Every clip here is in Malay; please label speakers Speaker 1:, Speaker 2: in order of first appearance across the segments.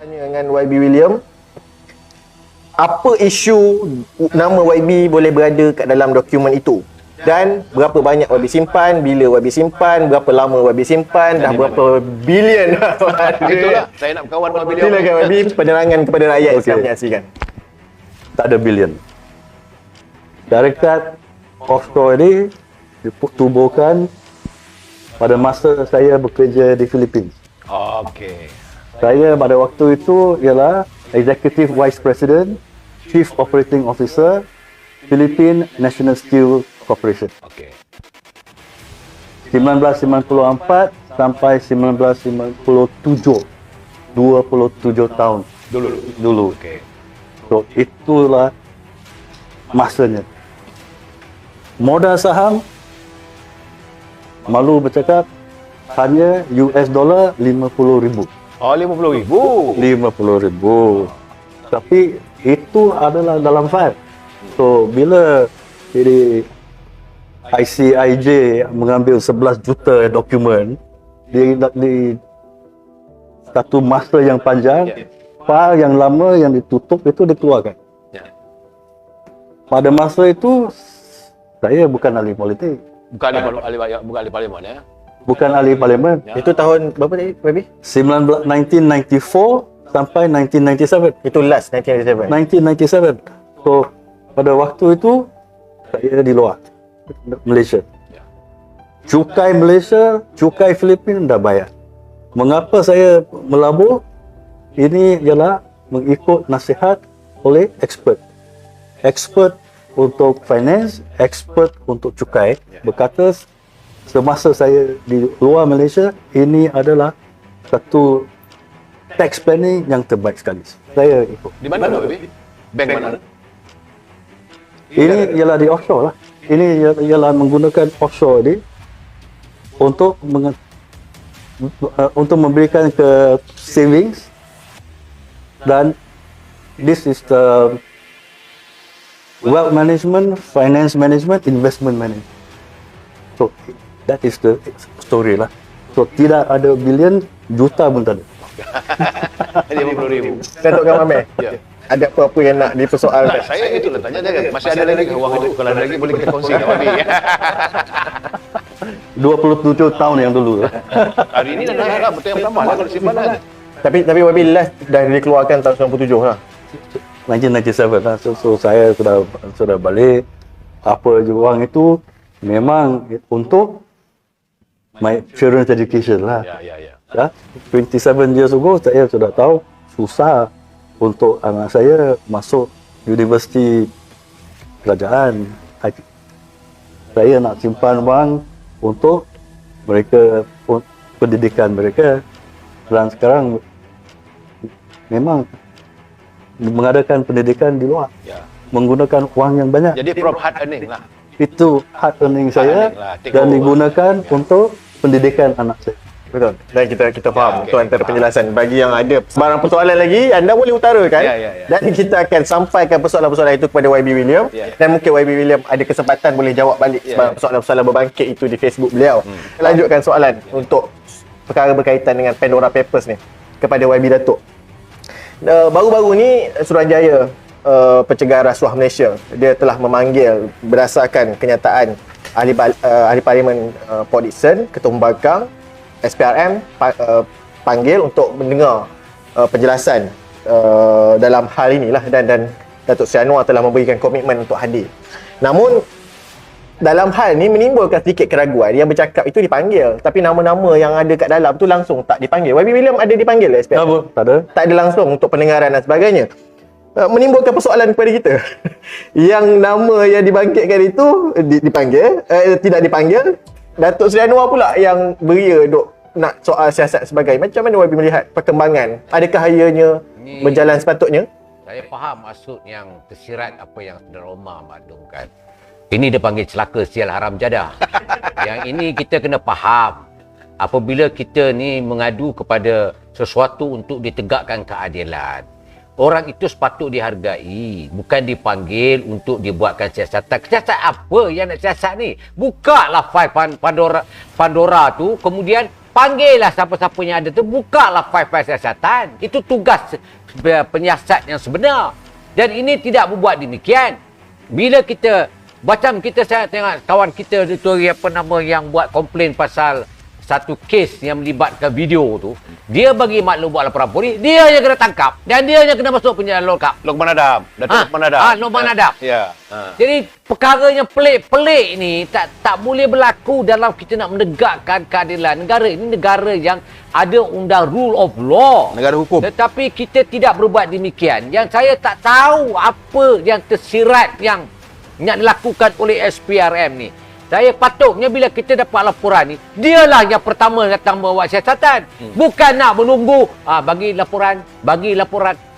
Speaker 1: Dengan YB William, apa isu nama YB boleh berada kat dalam dokumen itu? Dan berapa banyak YB simpan, bila YB simpan, berapa lama YB simpan, dah berapa bilion.
Speaker 2: Itulah saya nak berkawan dengan beliau.
Speaker 1: Silakan YB penerangan kepada rakyat yang sedang menyaksikan.
Speaker 3: Tak ada bilion. Syarikat offshore ini ditubuhkan pada masa saya bekerja di Filipina.
Speaker 2: Okey.
Speaker 3: Saya pada waktu itu ialah Executive Vice President, Chief Operating Officer, Philippine National Steel Corporation.
Speaker 2: Okey.
Speaker 3: 1994 sampai 1997. 27 tahun dulu.
Speaker 2: Okey.
Speaker 3: So itulah masanya. Modal saham, malu bercakap, hanya US dollar 50,000.
Speaker 2: Oh, 50,000.
Speaker 3: 50,000. Tapi itu adalah dalam file. So bila jadi ICIJ mengambil 11 juta dokumen di satu masa yang panjang, file yang lama yang ditutup itu dikeluarkan.
Speaker 2: Ya.
Speaker 3: Pada masa itu saya bukan ahli politik,
Speaker 2: Bukan ahli parlimen ya.
Speaker 3: bukan ahli parlimen.
Speaker 1: Itu tahun berapa tadi, YB?
Speaker 3: 1994 sampai 1997.
Speaker 1: Itu last 1997.
Speaker 3: 1997. So pada waktu itu saya di luar Malaysia. Cukai Malaysia, cukai Filipina dah bayar. Mengapa saya melabur? Ini ialah mengikut nasihat oleh expert. Expert untuk finance, expert untuk cukai berkata semasa saya di luar Malaysia, ini adalah satu tax planning yang terbaik sekali. Saya ikut.
Speaker 2: Di mana baby? Bank mana?
Speaker 3: Ini ialah di offshore lah. Ini ialah menggunakan offshore ni untuk untuk memberikan ke savings, dan this is the wealth management, finance management, investment management. So that is the story lah. So tidak ada bilion, juta pun tak ada.
Speaker 2: 50,000.
Speaker 1: Datuk Gamameh,
Speaker 2: Ya.
Speaker 1: ada apa-apa yang nak dipersoalkan?
Speaker 2: Saya itulah tanya dia. Masih ada lagi ke wang itu? Kalau ada lagi boleh kita kongsi dengan Babi.
Speaker 3: 27 tahun yang dulu.
Speaker 2: Hari ini dah naik lah, betul yang pertama lah kalau simpanan.
Speaker 1: Tapi YB last dah dikeluarkan tahun 97 lah.
Speaker 3: 1997 lah. So saya sudah balik. Apa je wang itu memang untuk my children's education lah. Ya, 27 years ago saya sudah tahu susah untuk anak saya masuk universiti kerajaan. Saya nak simpan wang untuk mereka, pendidikan mereka. Dan sekarang memang mengadakan pendidikan di luar, menggunakan wang yang banyak.
Speaker 2: Jadi prop hard earning lah.
Speaker 3: Itu hard earning saya
Speaker 2: earning lah.
Speaker 3: dan digunakan untuk pendidikan anak saya.
Speaker 1: Betul. Dan kita faham untuk antara penjelasan. Bagi yang ada sebarang persoalan lagi, anda boleh utarakan.
Speaker 2: Ya.
Speaker 1: Dan kita akan sampaikan persoalan-persoalan itu kepada YB William. Dan mungkin YB William ada kesempatan boleh jawab balik sebarang persoalan-persoalan berbangkit itu di Facebook beliau. Lanjutkan soalan untuk perkara berkaitan dengan Pandora Papers ni kepada YB Datuk. Baru-baru ni Suruhanjaya Pencegahan Rasuah Malaysia, dia telah memanggil berdasarkan kenyataan ahli parlimen Port Dickson, Ketua Pembangkang SPRM panggil untuk mendengar penjelasan dalam hal inilah, dan Datuk Seri Anwar telah memberikan komitmen untuk hadir. Namun dalam hal ni menimbulkan sedikit keraguan. Yang bercakap itu dipanggil, tapi nama-nama yang ada kat dalam tu langsung tak dipanggil. YB William ada dipanggil lah SPRM?
Speaker 3: Tak ada.
Speaker 1: Tak ada langsung untuk pendengaran dan sebagainya. Menimbulkan persoalan kepada kita. Yang nama yang dibangkitkan itu dipanggil, tidak dipanggil. Datuk Seri Anwar pula yang beria duk nak soal siasat sebagainya. Macam mana YB melihat perkembangan? Adakah ianya berjalan sepatutnya?
Speaker 4: Saya faham maksud yang tersirat apa yang Saudara Omar maklumkan. Ini dia panggil celaka sial haram jadah. Yang ini kita kena faham. Apabila kita ni mengadu kepada sesuatu untuk ditegakkan keadilan, orang itu sepatut dihargai, bukan dipanggil untuk dibuatkan siasatan. Siasat apa yang nak siasat ni? Bukalah file Pandora tu, kemudian panggillah siapa-siapa yang ada tu, bukalah file-file siasatan. Itu tugas penyiasat yang sebenar. Dan ini tidak berbuat demikian. Bila kita, macam saya tengok kawan kita tu apa nama yang buat komplain pasal satu kes yang melibatkan video tu, dia bagi maklum buat laporan polis, dia yang kena tangkap dan dia yang kena masuk penjara lokap.
Speaker 2: Luqman Adam. Datuk Luqman Adam.
Speaker 4: Luqman Adam.
Speaker 2: Ya.
Speaker 4: Jadi perkara yang pelik-pelik ni tak boleh berlaku dalam kita nak menegakkan keadilan. Negara ini negara yang ada undang rule of law.
Speaker 2: Negara hukum.
Speaker 4: Tetapi kita tidak berbuat demikian. Yang saya tak tahu apa yang tersirat yang dilakukan oleh SPRM ni. Saya patutnya bila kita dapat laporan ni, dialah yang pertama datang membuat siasatan. Bukan nak menunggu bagi laporan.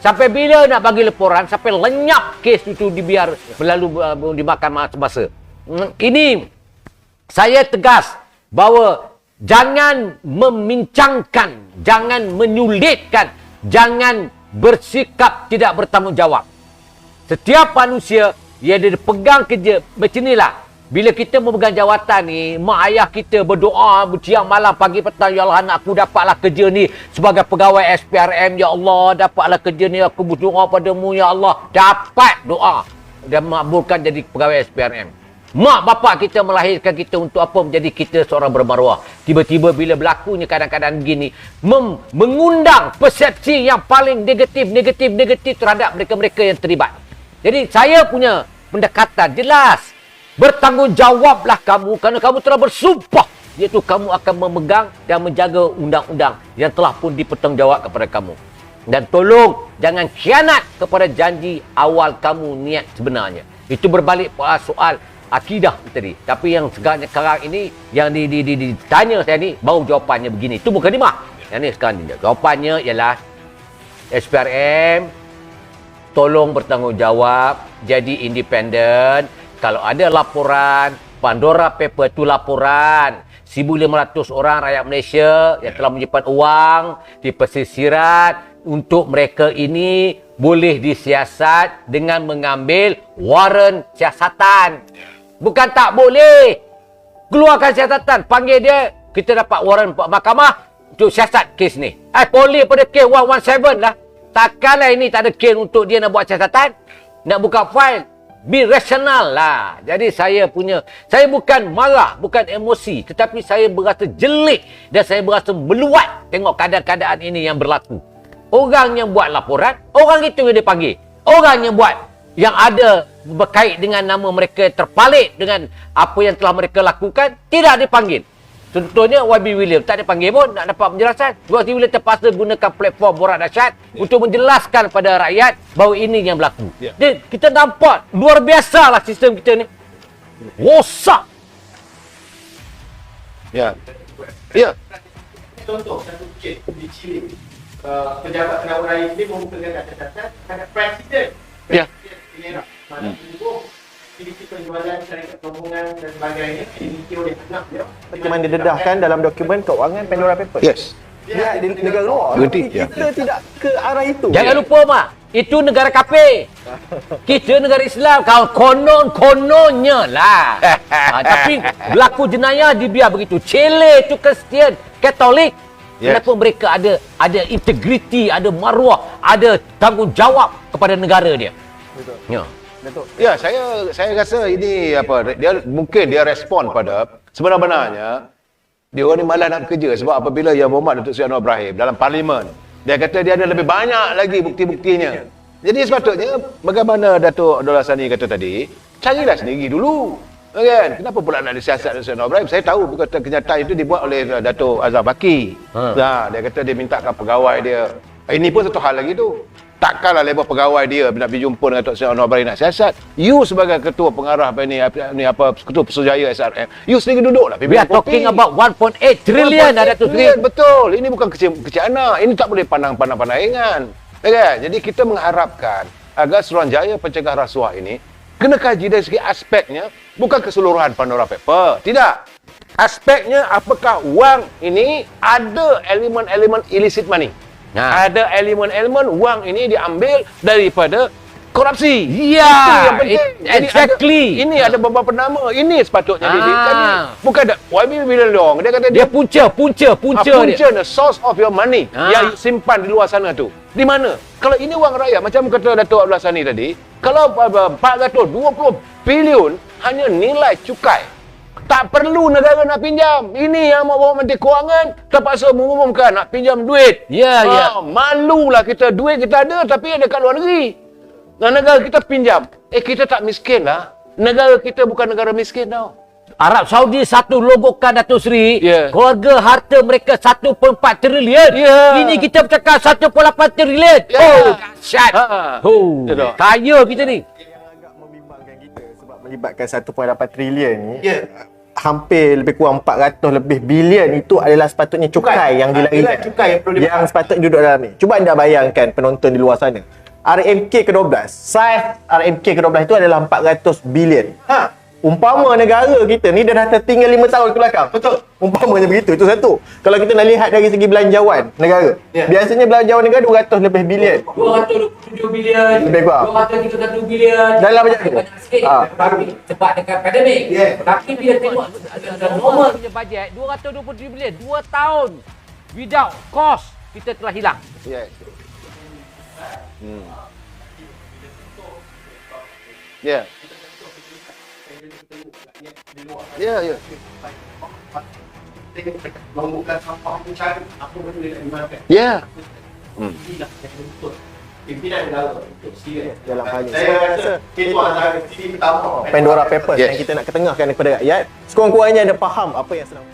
Speaker 4: Sampai bila nak bagi laporan, sampai lenyap kes itu dibiar berlalu dimakan masa. Ini saya tegas bahawa jangan memincangkan, jangan menyulitkan, jangan bersikap tidak bertanggungjawab. Setiap manusia ia ada pegang kerja macam inilah. Bila kita memegang jawatan ni, mak ayah kita berdoa siang malam pagi petang, ya Allah anakku dapatlah kerja ni sebagai pegawai SPRM, ya Allah dapatlah kerja ni, aku berdoa padamu ya Allah, dapat doa dan makbulkan jadi pegawai SPRM. Mak bapak kita melahirkan kita untuk apa? Menjadi kita seorang bermaruah. Tiba-tiba bila berlakunya kadang-kadang begini, mengundang persepsi yang paling negatif terhadap mereka-mereka yang terlibat. Jadi saya punya pendekatan jelas. Bertanggungjawablah kamu kerana kamu telah bersumpah, iaitu kamu akan memegang dan menjaga undang-undang yang telah pun dipertanggungjawab kepada kamu. Dan tolong jangan khianat kepada janji awal kamu niat sebenarnya. Itu berbalik soal akidah tadi. Tapi yang sekarang ini yang ditanya saya ni, baru jawapannya begini. Itu mukadimah. Yang ni sekarang ni jawapannya ialah SPRM tolong bertanggungjawab, jadi independen. Kalau ada laporan, Pandora Paper itu laporan 1,500 orang rakyat Malaysia yang telah menyimpan uang di pesisiran untuk mereka ini boleh disiasat dengan mengambil waran siasatan. Bukan tak boleh. Keluarkan siasatan, panggil dia, kita dapat waran mahkamah untuk siasat kes ni. Polis pada kes 117 lah. Takkanlah ini tak ada kes untuk dia nak buat siasatan, nak buka fail. Be rasional lah. Jadi saya bukan marah, bukan emosi, tetapi saya berasa jelik dan saya berasa meluat tengok keadaan-keadaan ini yang berlaku. Orang yang buat laporan, orang itu yang dipanggil. Orang yang buat, yang ada berkait dengan nama mereka terpalit dengan apa yang telah mereka lakukan, tidak dipanggil. Contohnya YB William tak dipanggil pun nak dapat penjelasan. YB William terpaksa gunakan platform Borak Dahsyat untuk menjelaskan pada rakyat bahawa ini yang berlaku. Jadi kita nampak luar biasalah sistem kita ni. Rosak.
Speaker 2: Ya.
Speaker 1: Contoh satu kes di Chile. Pejabat Penawar Raya ini membukakan catatan terhadap Presiden.
Speaker 2: Ya.
Speaker 1: Aktiviti penjualan syarikat rombongan dan sebagainya dimiliki oleh anak dia. Bagaimana didedahkan dalam dokumen keuangan Pandora Papers.
Speaker 2: Yes.
Speaker 1: Dia di negara luar.
Speaker 2: Berhenti,
Speaker 1: Kita tidak ke arah itu.
Speaker 4: Jangan lupa mak, itu negara kafir. Kita negara Islam. Kalau kononnya lah. Tapi berlaku jenayah dibiar begitu. Chile itu Kristian, Katolik.
Speaker 2: Yes.
Speaker 4: Kenapa mereka ada integriti, ada maruah, ada tanggungjawab kepada negara dia.
Speaker 1: Betul.
Speaker 4: Ya.
Speaker 1: Betul.
Speaker 2: Ya, saya rasa ini mungkin dia respon pada sebenarnya dia orang ni malas nak bekerja sebab apabila Yang Berhormat Datuk Seri Anwar Ibrahim dalam parlimen, dia kata dia ada lebih banyak lagi bukti-buktinya. Jadi sepatutnya bagaimana Datuk Abdullah Sani kata tadi, carilah sendiri dulu. Kan? Kenapa pula nak disiasat Datuk Seri Anwar Ibrahim? Saya tahu kata kenyataan itu dibuat oleh Datuk Azhar Baki. Dia kata dia mintakan pegawai dia. Ini pun satu hal lagi tu. Takkanlah label pegawai dia nak pergi jumpa dengan Datuk Seri Anwar Ibrahim nak siasat. You sebagai ketua pengarah ketua Pesuruhjaya SRM, you sendiri duduklah.
Speaker 4: We are talking about 1.8 trilion Datuk Seri.
Speaker 2: Betul. Ini bukan kecil anak. Ini tak boleh pandang-pandang ringan. Kan? Jadi kita mengharapkan agar Suruhanjaya Pencegah Rasuah ini kena kaji dari segi aspeknya, bukan keseluruhan Pandora Paper. Tidak. Aspeknya apakah wang ini ada elemen-elemen illicit money. Ada elemen-elemen wang ini diambil daripada korupsi.
Speaker 4: Ya,
Speaker 2: Itu yang penting. Jadi
Speaker 4: exactly.
Speaker 2: Ini ada beberapa nama. Ini sepatutnya
Speaker 4: Ah.
Speaker 2: didirikan ni. Bukan ada YB bila dong. Dia kata
Speaker 4: Dia punca dia.
Speaker 2: punca the source of your money yang simpan di luar sana tu. Di mana? Kalau ini wang rakyat, macam kata Dato' Abdullah Sani tadi, kalau 420 bilion hanya nilai cukai. Tak perlu negara nak pinjam. Ini yang mau bawa Menteri Kewangan terpaksa mengumumkan nak pinjam duit.
Speaker 4: Ya.
Speaker 2: Malulah kita. Duit kita ada tapi ada kat luar negeri. Dan negara kita pinjam. Kita tak miskin lah. Negara kita bukan negara miskin tau.
Speaker 4: Arab Saudi satu logokan Datuk Seri,
Speaker 2: Ya.
Speaker 4: keluarga harta mereka 1.4 trilion.
Speaker 2: Ya.
Speaker 4: Ini kita bercakap 1.8 trilion.
Speaker 2: Ya.
Speaker 4: Oh, dahsyat.
Speaker 2: Ya tak?
Speaker 4: Kaya kita ni.
Speaker 1: Yang agak membimbangkan kita sebab melibatkan 1.8 trilion ni, hampir lebih kurang 400 lebih bilion itu adalah sepatutnya cukai yang dilarikan.
Speaker 5: Cukai yang perlu
Speaker 1: yang sepatutnya duduk dalam ni. Cuba anda bayangkan penonton di luar sana. RMK ke-12, saiz RMK ke-12 itu adalah 400 bilion. Umpama negara kita ni dah tertinggal 5 tahun ke belakang. Betul. Umpamanya begitu, itu satu. Kalau kita nak lihat dari segi belanjawan negara, biasanya belanjawan negara 200 lebih bilion.
Speaker 6: 227 bilion,
Speaker 1: Lebih kurang.
Speaker 6: 231 bilion.
Speaker 1: Dalam macam tu.
Speaker 6: Banyak sikit.
Speaker 1: Ah.
Speaker 6: Tapi sebab dekat pandemik. Tapi bila tengok ada normal
Speaker 4: Punya bajet 227 bilion 2 tahun without cost kita telah hilang.
Speaker 2: Yes. Ya. Ya.
Speaker 5: membuka sampah mencari apa benda yang dimakan.
Speaker 2: Ya.
Speaker 5: Inilah yang betul. Pimpinan negara untuk serius.
Speaker 1: Dalam hal ini.
Speaker 5: Saya rasa itu antara sisi pertama
Speaker 1: Pandora Papers
Speaker 2: Yes.
Speaker 1: yang kita nak ketengahkan kepada rakyat, sekurang-kurangnya ada faham apa yang sedang